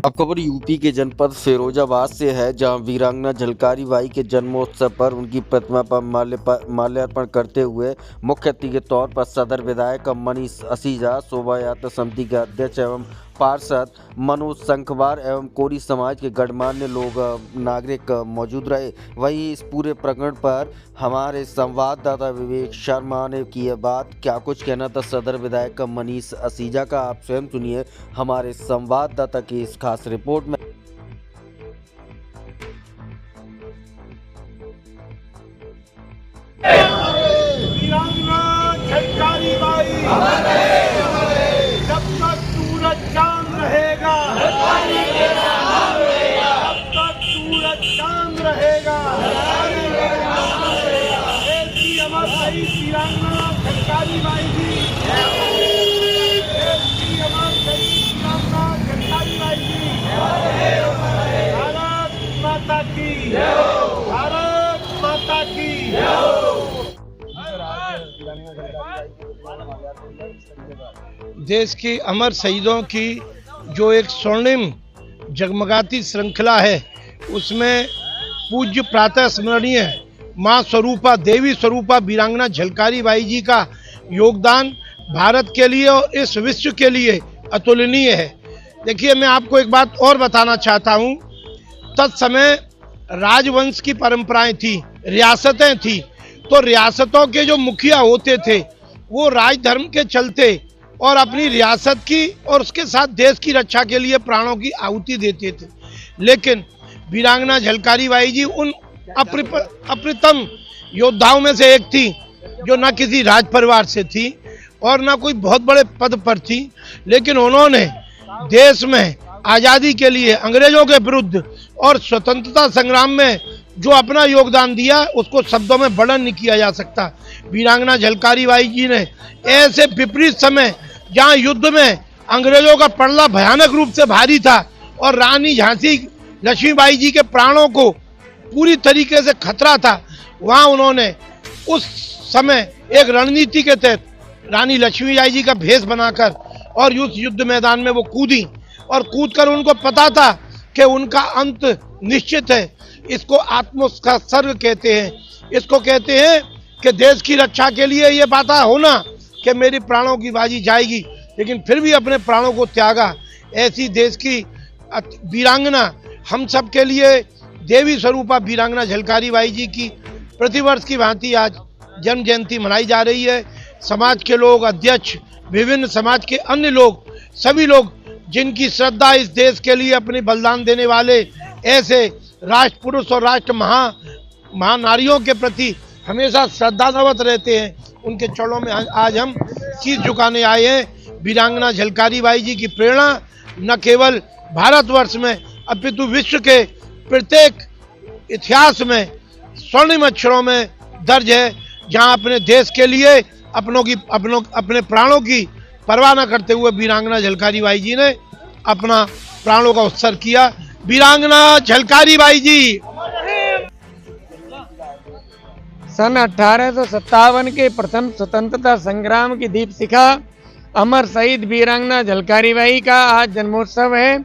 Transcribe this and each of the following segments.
अब खबर यूपी के जनपद फिरोजाबाद से है, जहां वीरांगना झलकारी बाई के जन्मोत्सव पर उनकी प्रतिमा पर माल्यार्पण करते हुए मुख्य अतिथि के तौर पर सदर विधायक मनीष असीजा, शोभा यात्रा समिति के अध्यक्ष एवं पार्षद मनोज संखवार एवं कोरी समाज के गणमान्य लोग नागरिक मौजूद रहे। वहीं इस पूरे प्रकरण पर हमारे संवाददाता विवेक शर्मा ने की है बात। क्या कुछ कहना था सदर विधायक मनीष असीजा का, आप स्वयं सुनिए हमारे संवाददाता की इस खास रिपोर्ट में। वीरांगना झलकारी बाई जब तक सूरज चांद रहेगा, जब तक सूरज चांद रहेगा, देश की अमर शहीद वीरांगना झलकारी बाई जी, देश की अमर शहीद वीरांगना झलकारी बाई जी, भारत माता की, भारत माता की। देश की अमर शहीदों की जो एक स्वर्णिम जगमगाती श्रृंखला है, उसमें पूज्य प्रातः स्मरणीय माँ स्वरूपा, देवी स्वरूपा वीरांगना झलकारी बाई जी का योगदान भारत के लिए और इस विश्व के लिए अतुलनीय है। देखिए, मैं आपको एक बात और बताना चाहता हूँ। तत्समय राजवंश की परंपराएं थी, रियासतें थी, तो रियासतों के जो मुखिया होते थे वो राजधर्म के चलते और अपनी रियासत की और उसके साथ देश की रक्षा के लिए प्राणों की आहुति देते थे। लेकिन वीरांगना झलकारी बाई जी उन अप्रतिम योद्धाओं में से एक थी, जो न किसी राज परिवार से थी और न कोई बहुत बड़े पद पर थी, लेकिन उन्होंने देश में आज़ादी के लिए अंग्रेजों के विरुद्ध और स्वतंत्रता संग्राम में जो अपना योगदान दिया, उसको शब्दों में वर्णन नहीं किया जा सकता। वीरांगना झलकारी बाई जी ने ऐसे विपरीत समय, जहां युद्ध में अंग्रेजों का पड़ना भयानक रूप से भारी था और रानी झांसी लक्ष्मीबाई जी के प्राणों को पूरी तरीके से खतरा था, वहां उन्होंने उस समय एक रणनीति के तहत रानी लक्ष्मीबाई जी का भेष बनाकर और उस युद्ध मैदान में वो कूदी, और कूदकर उनको पता था कि उनका अंत निश्चित है। इसको आत्मोत्सर्ग कहते हैं। इसको कहते हैं कि देश की रक्षा के लिए ये पता होना कि मेरी प्राणों की बाजी जाएगी, लेकिन फिर भी अपने प्राणों को त्यागा। ऐसी देश की वीरांगना हम सब के लिए देवी स्वरूपा वीरांगना झलकारी बाई जी की प्रतिवर्ष की भांति आज जन्म जयंती मनाई जा रही है। समाज के लोग, अध्यक्ष, विभिन्न समाज के अन्य लोग, सभी लोग जिनकी श्रद्धा इस देश के लिए अपने बलिदान देने वाले ऐसे राष्ट्र पुरुष और राष्ट्र महानारियों के प्रति हमेशा श्रद्धानवत रहते हैं, उनके चरणों में आज हम शीश झुकाने आए हैं। वीरांगना झलकारी बाई जी की प्रेरणा न केवल भारतवर्ष में अपितु विश्व के प्रत्येक इतिहास में स्वर्णिम अक्षरों में दर्ज है, जहां अपने देश के लिए अपने प्राणों की परवाह न करते हुए वीरांगना झलकारी बाई जी ने अपना प्राणों का उत्सर्ग किया। वीरांगना झलकारी बाई जी सन 1857 के प्रथम स्वतंत्रता संग्राम की दीपशिखा अमर शहीद वीरांगना झलकारी बाई का आज जन्मोत्सव है।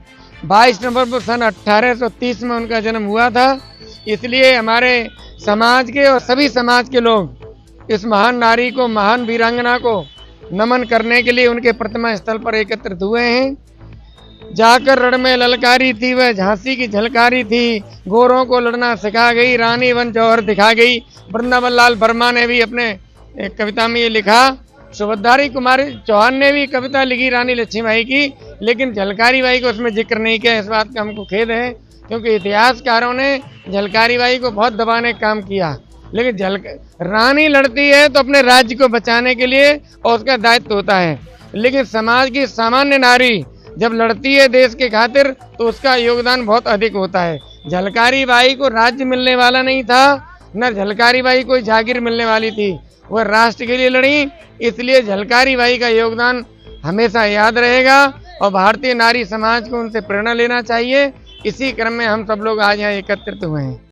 22 नवंबर सन 1830 में उनका जन्म हुआ था। इसलिए हमारे समाज के और सभी समाज के लोग इस महान नारी को, महान वीरांगना को नमन करने के लिए उनके प्रतिमा स्थल पर एकत्रित हुए हैं। जाकर रण में ललकारी थी वह झांसी की झलकारी थी, गोरों को लड़ना सिखा गई, रानी वन जौहर दिखा गई। वृंदावन लाल वर्मा ने भी अपने कविता में ये लिखा। सुभद्रारी कुमारी चौहान ने भी कविता लिखी रानी लक्ष्मीबाई की, लेकिन झलकारी बाई को उसमें जिक्र नहीं किया। इस बात का हमको खेद है, क्योंकि इतिहासकारों ने झलकारी बाई को बहुत दबाने का काम किया। लेकिन रानी लड़ती है तो अपने राज्य को बचाने के लिए और उसका दायित्व होता है, लेकिन समाज की सामान्य नारी जब लड़ती है देश के खातिर तो उसका योगदान बहुत अधिक होता है। झलकारी बाई को राज्य मिलने वाला नहीं था, न झलकारी बाई को जागीर मिलने वाली थी, वह राष्ट्र के लिए लड़ी। इसलिए झलकारी बाई का योगदान हमेशा याद रहेगा और भारतीय नारी समाज को उनसे प्रेरणा लेना चाहिए। इसी क्रम में हम सब लोग आज यहाँ एकत्रित हुए हैं।